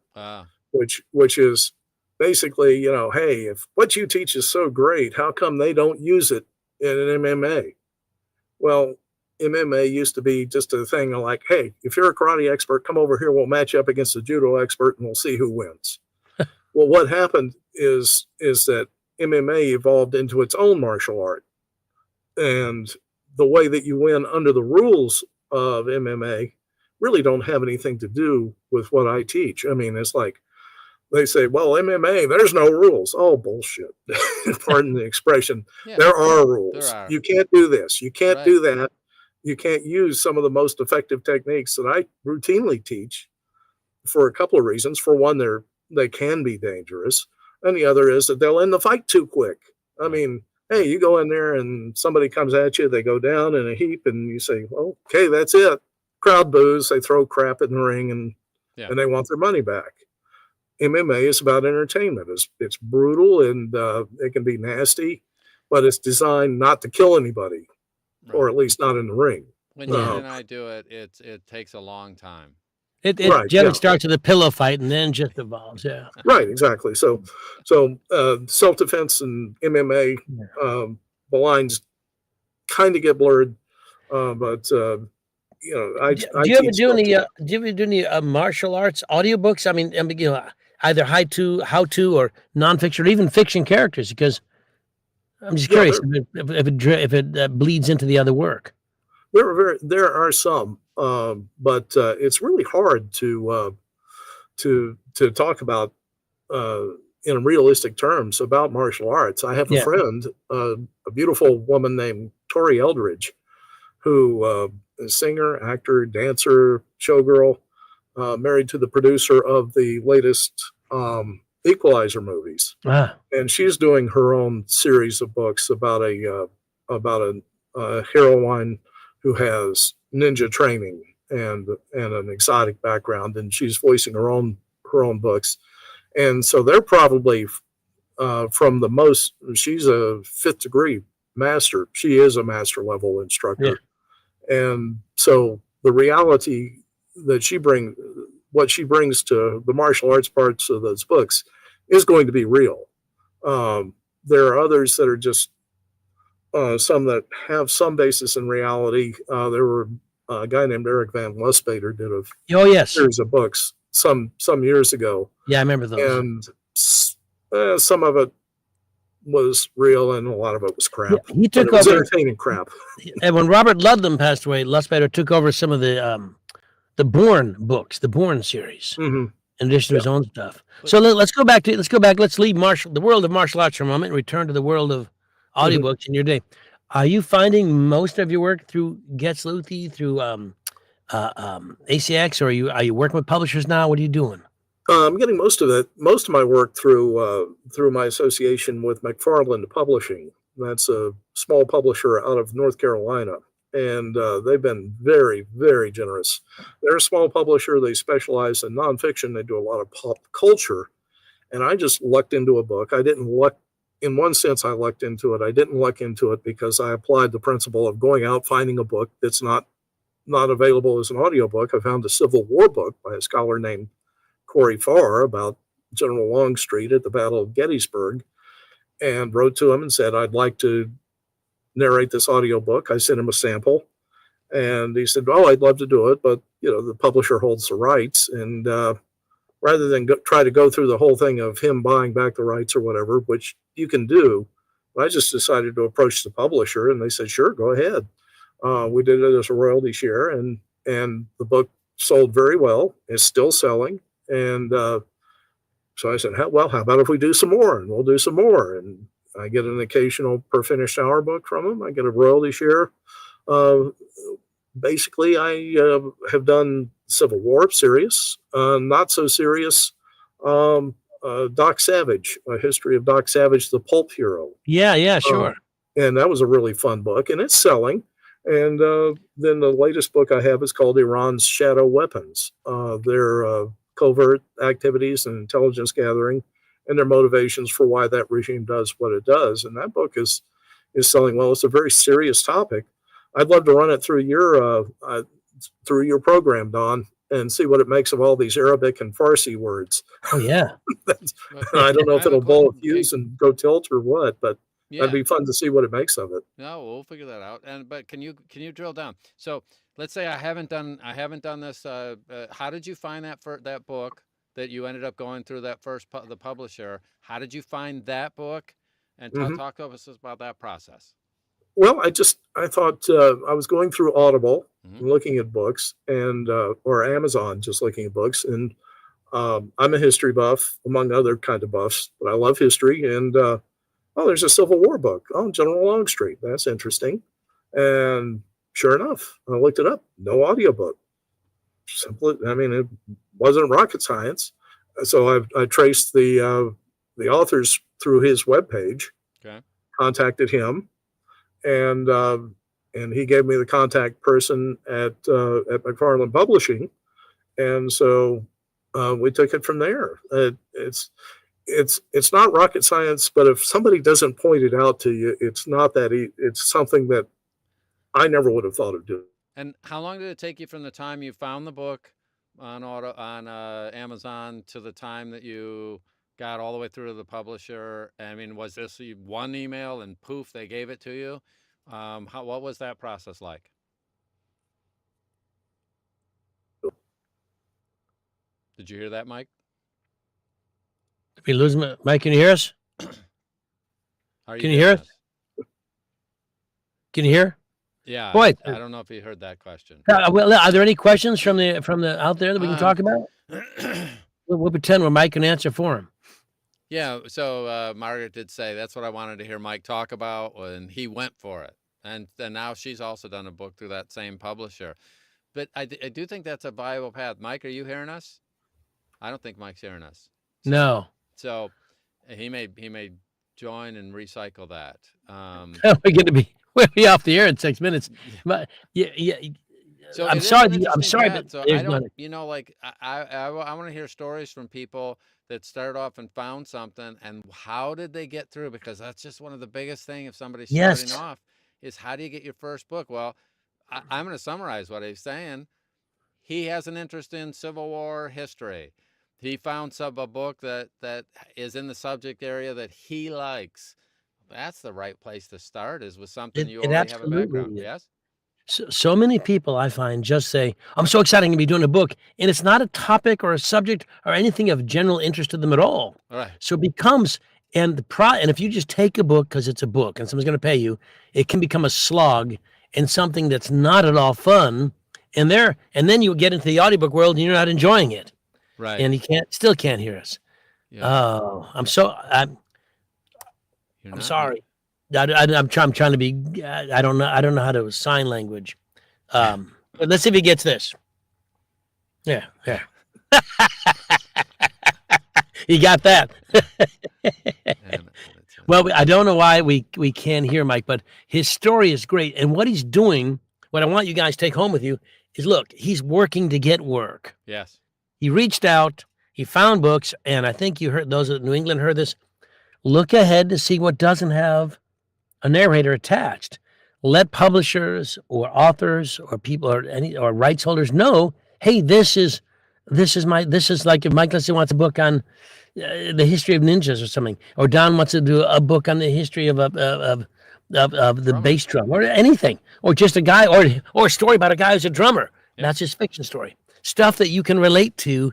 which is basically, hey, if what you teach is so great, how come they don't use it in an MMA? Well, MMA used to be just a thing of like, hey, if you're a karate expert, come over here, we'll match up against a judo expert and we'll see who wins. Well, what happened is that MMA evolved into its own martial art. And the way that you win under the rules of MMA really don't have anything to do with what I teach. I mean, it's like they say, well, MMA, there's no rules. Oh, bullshit. Pardon the expression. Yeah, there are rules. There are. You can't do this. You can't do that. You can't use some of the most effective techniques that I routinely teach for a couple of reasons. For one, they can be dangerous. And the other is that they'll end the fight too quick. I mean, hey, you go in there and somebody comes at you, they go down in a heap, and you say, well, okay, that's it. Crowd boos, they throw crap in the ring, and they want their money back. MMA is about entertainment. It's brutal, and it can be nasty, but it's designed not to kill anybody, or at least not in the ring. When you and I do it, it takes a long time. It generally starts with a pillow fight and then just evolves. Yeah. Right. Exactly. So self-defense and MMA, the lines kind of get blurred. But do you ever do any martial arts audiobooks? I mean, either how to or nonfiction or even fiction characters, because I'm just curious if it bleeds into the other work. There are some, but it's really hard to talk about in realistic terms about martial arts. I have a friend, a beautiful woman named Tori Eldridge, who is a singer, actor, dancer, showgirl, married to the producer of the latest Equalizer movies, and she's doing her own series of books about a heroine who has ninja training and an exotic background, and she's voicing her own books. And so they're probably from the most. She's a 5th degree master. She is a master level instructor, and so the reality that what she brings to the martial arts parts of those books is going to be real. There are others that are just some that have some basis in reality. There were a guy named Eric Van Lustbader did a series of books some years ago. Yeah, I remember those. And some of it was real, and a lot of it was crap. Yeah, he took over entertaining crap. And when Robert Ludlum passed away, Lustbader took over some of the Bourne books, the Bourne series, in addition to his own stuff. So let's go back. Let's leave the world of martial arts for a moment and return to the world of audiobooks in your day. Are you finding most of your work through Getzluthi, through ACX, or are you working with publishers now? What are you doing? I'm getting most of my work through my association with McFarland Publishing. That's a small publisher out of North Carolina, and they've been very, very generous. They're a small publisher. They specialize in nonfiction. They do a lot of pop culture, and I just lucked into a book. In one sense, I lucked into it. I didn't luck into it because I applied the principle of going out, finding a book that's not available as an audiobook. I found a Civil War book by a scholar named Corey Farr about General Longstreet at the Battle of Gettysburg, and wrote to him and said, I'd like to narrate this audiobook. I sent him a sample, and he said, oh, I'd love to do it, but the publisher holds the rights, and rather than try to go through the whole thing of him buying back the rights or whatever, which you can do, I just decided to approach the publisher, and they said, sure, go ahead. We did it as a royalty share, and the book sold very well. It's still selling. And so I said, well, how about if we do some more? And we'll do some more. And I get an occasional per finished hour book from them. I get a royalty share. Basically, I have done Civil War, serious, not so serious. Doc Savage, A History of Doc Savage, the Pulp Hero. Yeah, sure. And that was a really fun book, and it's selling. And then the latest book I have is called Iran's Shadow Weapons. Their covert activities and intelligence gathering, and their motivations for why that regime does what it does. And that book is selling well. It's a very serious topic. I'd love to run it through your program, Don, and see what it makes of all these Arabic and Farsi words. Oh yeah. I don't know if it'll blow a fuse and go tilt or what, but Yeah. that'd be fun to see what it makes of it. No, we'll figure that out. But can you drill down? So let's say I haven't done this. How did you find that book that you ended up going through that first the publisher? How did you find that book? And talk to us about that process. Well, I thought I was going through Audible, looking at books, and or Amazon, just looking at books, and I'm a history buff, among other kind of buffs, but I love history. And oh, there's a Civil War book. Oh, General Longstreet. That's interesting. And sure enough, I looked it up. No audiobook. Simply, I mean, it wasn't rocket science. So I traced the authors through his webpage. Okay. Contacted him, and he gave me the contact person at McFarland Publishing, and so we took it from there. It's not rocket science, but if somebody doesn't point it out to you, it's not that it's something that I never would have thought of doing. And how long did it take you from the time you found the book on Amazon to the time that you got all the way through to the publisher? I mean, was this one email and poof, they gave it to you? What was that process like? Did you hear that, Mike? Did we lose Mike? Can you hear us? Can you hear us? Can you hear? Yeah. Boy, I don't know if you heard that question. Well, are there any questions from the out there that we can talk about? We'll pretend Mike can answer for him. Yeah, so Margaret did say that's what I wanted to hear Mike talk about, and he went for it. And now she's also done a book through that same publisher. But I do think that's a viable path. Mike, are you hearing us? I don't think Mike's hearing us. No. So he may join and recycle that. We'll be off the air in 6 minutes. But yeah. So I'm sorry. But so I don't, like I want to hear stories from people that started off and found something, and how did they get through? Because that's just one of the biggest things if somebody's starting off is how do you get your first book? Well, I'm going to summarize what he's saying. He has an interest in Civil War history. He found a book that is in the subject area that he likes. That's the right place to start, is with something you already have a background. Yes. So many people I find just say, I'm so excited to be doing a book, and it's not a topic or a subject or anything of general interest to them at all. All right. So it becomes, and if you just take a book because it's a book and someone's going to pay you, it can become a slog and something that's not at all fun. And then you get into the audiobook world and you're not enjoying it. Right. And you still can't hear us. Yeah. Oh, I'm sorry. I'm trying to be. I don't know how to sign language. But let's see if he gets this. Yeah. He got that. Well, I don't know why we can't hear Mike, but his story is great, and what he's doing. What I want you guys to take home with you is, look, he's working to get work. Yes. He reached out. He found books, and I think you heard those in New England heard this. Look ahead to see what doesn't have a narrator attached. Let publishers or authors or people or rights holders know, hey, this is This is like if Mike, let's say, wants a book on the history of ninjas or something, or Don wants to do a book on the history of the Drummer. bass drum or anything, or just a guy or a story about a guy who's a drummer. Yeah. That's his fiction story. Stuff that you can relate to.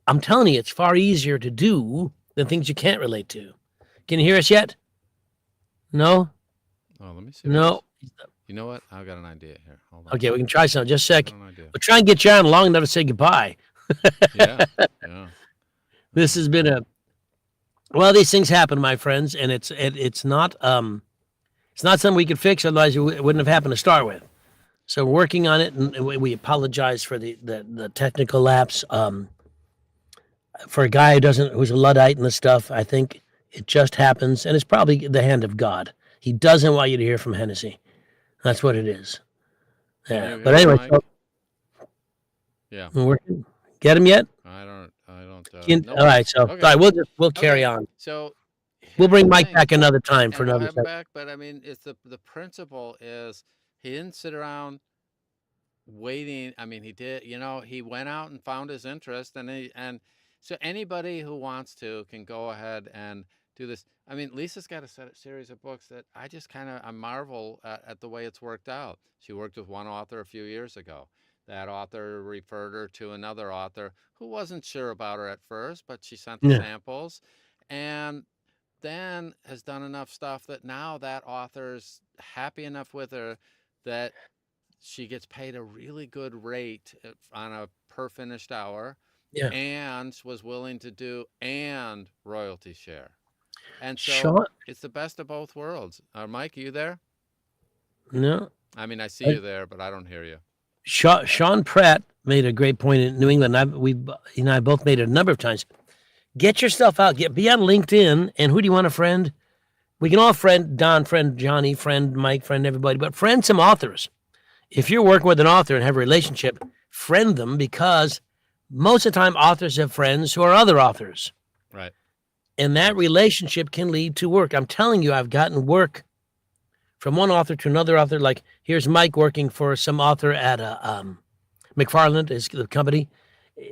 I'm telling you, it's far easier to do than things you can't relate to. Can you hear us yet? No? Oh, let me see. No. You know what? I've got an idea here. Hold on. Okay, we can try something. Just a I sec. got an idea. We'll try and get you on long enough to say goodbye. Yeah. Yeah. This has been well, these things happen, my friends, and it's not something we could fix, otherwise it wouldn't have happened to start with. So we're working on it, and we apologize for the technical lapse. For a guy who's a Luddite and this stuff, I think it just happens, and it's probably the hand of God. He doesn't want you to hear from Hennessy. That's what it is. Yeah. But anyway, so, yeah. We're working. Get him yet? I don't. Nope. All right. So Okay. all right, we'll carry on. So we'll bring Mike back another time for another. Back, but I mean, it's the principle is he didn't sit around waiting. I mean, he did. He went out and found his interest, and so anybody who wants to can go ahead and do this. I mean, Lisa's got a series of books that I just I marvel at the way it's worked out. She worked with one author a few years ago. That author referred her to another author who wasn't sure about her at first, but she sent the samples, and then has done enough stuff that now that author's happy enough with her that she gets paid a really good rate on a per finished hour, and was willing to do and royalty share. And so it's the best of both worlds. Mike, are you there? No. I mean, I see you there, but I don't hear you. Sean Pratt made a great point in New England. I both made it a number of times. Get yourself out. Be on LinkedIn. And who do you want to friend? We can all friend Don, friend Johnny, friend Mike, friend everybody, but friend some authors. If you're working with an author and have a relationship, friend them, because most of the time authors have friends who are other authors. Right. And that relationship can lead to work. I'm telling you, I've gotten work from one author to another author. Like here's Mike working for some author at McFarland is the company.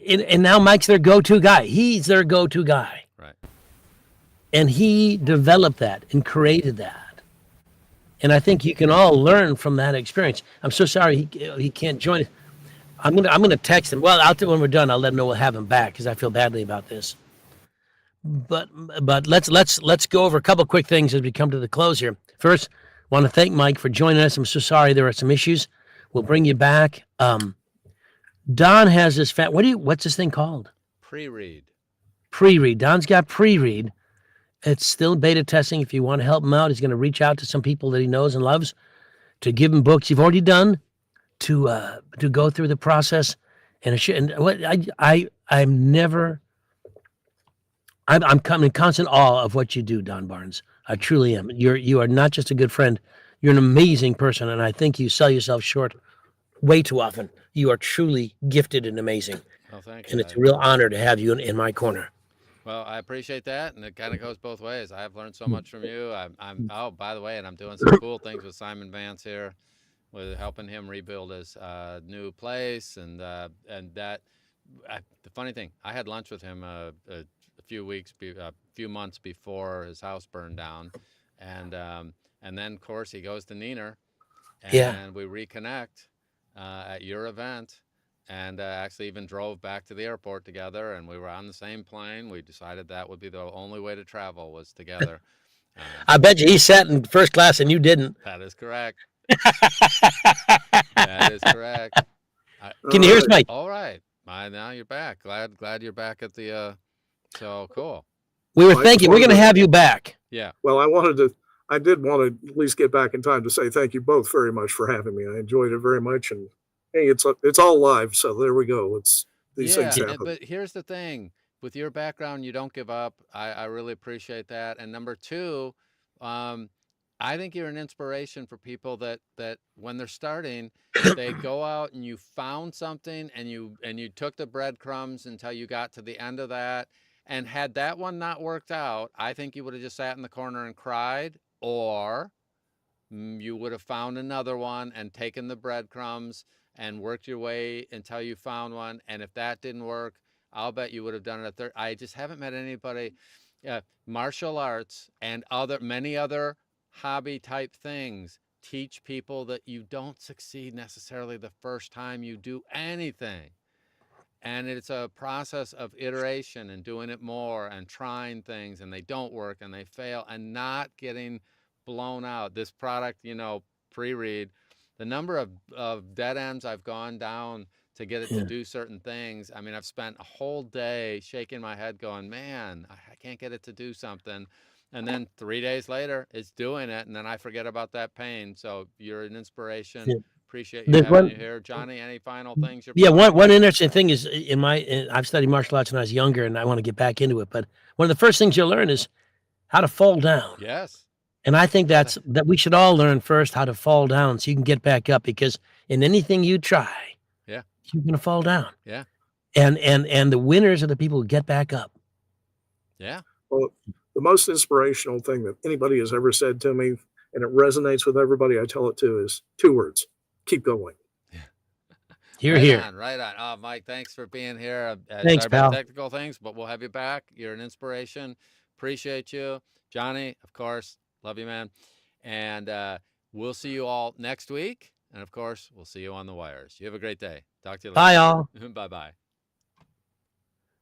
And now Mike's their go-to guy. He's their go-to guy. Right. And he developed that and created that. And I think you can all learn from that experience. I'm so sorry he can't join us. I'm gonna text him. Well, when we're done, I'll let him know we'll have him back because I feel badly about this. But let's go over a couple quick things as we come to the close here. First, want to thank Mike for joining us. I'm so sorry there are some issues. We'll bring you back. Don has this what's this thing called? Pre-read. Pre-read. Don's got pre-read. It's still beta testing. If you want to help him out, he's going to reach out to some people that he knows and loves to give him books you've already done to go through the process. And I'm coming in constant awe of what you do, Don Baarns. I truly am. You are not just a good friend. You're an amazing person, and I think you sell yourself short way too often. You are truly gifted and amazing. Oh, thank you. And it's a real honor to have you in my corner. Well, I appreciate that, and it kind of goes both ways. I've learned so much from you. Oh, by the way, and I'm doing some cool things with Simon Vance here, with helping him rebuild his new place, and that. The funny thing, I had lunch with him a few months before his house burned down, and then of course he goes to Neener, and we reconnect at your event. And actually even drove back to the airport together, and we were on the same plane. We decided that would be the only way to travel was together. I bet you he sat in first class and you didn't. That is correct. That is correct. Can you hear us, Mike? All right. Now you're back. Glad you're back at the. So cool. We were thinking we're going to have you back. Yeah. Well, I did want to at least get back in time to say thank you both very much for having me. I enjoyed it very much, and hey, it's all live, so there we go. These things happen. But here's the thing: with your background, you don't give up. I really appreciate that. And number two, I think you're an inspiration for people that when they're starting, they go out and you found something and you took the breadcrumbs until you got to the end of that. And had that one not worked out, I think you would have just sat in the corner and cried, or you would have found another one and taken the breadcrumbs and worked your way until you found one. And if that didn't work, I'll bet you would have done it a third. I just haven't met anybody. Martial arts and many other hobby type things teach people that you don't succeed necessarily the first time you do anything. And it's a process of iteration and doing it more and trying things, and they don't work and they fail, and not getting blown out. This product, pre-read, the number of dead ends I've gone down to get it to do certain things. I mean, I've spent a whole day shaking my head going, man, I can't get it to do something. And then 3 days later, it's doing it, and then I forget about that pain. So you're an inspiration. Yeah. Appreciate you There's having one, you here. Johnny, any final things you're yeah, proud one of? interesting thing is I've studied martial arts when I was younger, and I want to get back into it. But one of the first things you'll learn is how to fall down. Yes. And I think that we should all learn first how to fall down so you can get back up, because in anything you try, Yeah. you're going to fall down. Yeah. And the winners are the people who get back up. Yeah. Well, the most inspirational thing that anybody has ever said to me, and it resonates with everybody I tell it to, is 2 words: keep going. Here, Right here. on, right on. Oh, Mike, thanks for being here. Thanks, Sorry pal. about technical things, but we'll have you back. You're an inspiration. Appreciate you. Johnny, of course, love you, man. And we'll see you all next week. And of course, we'll see you on the wires. You have a great day. Talk to you later. Bye, all. Bye-bye.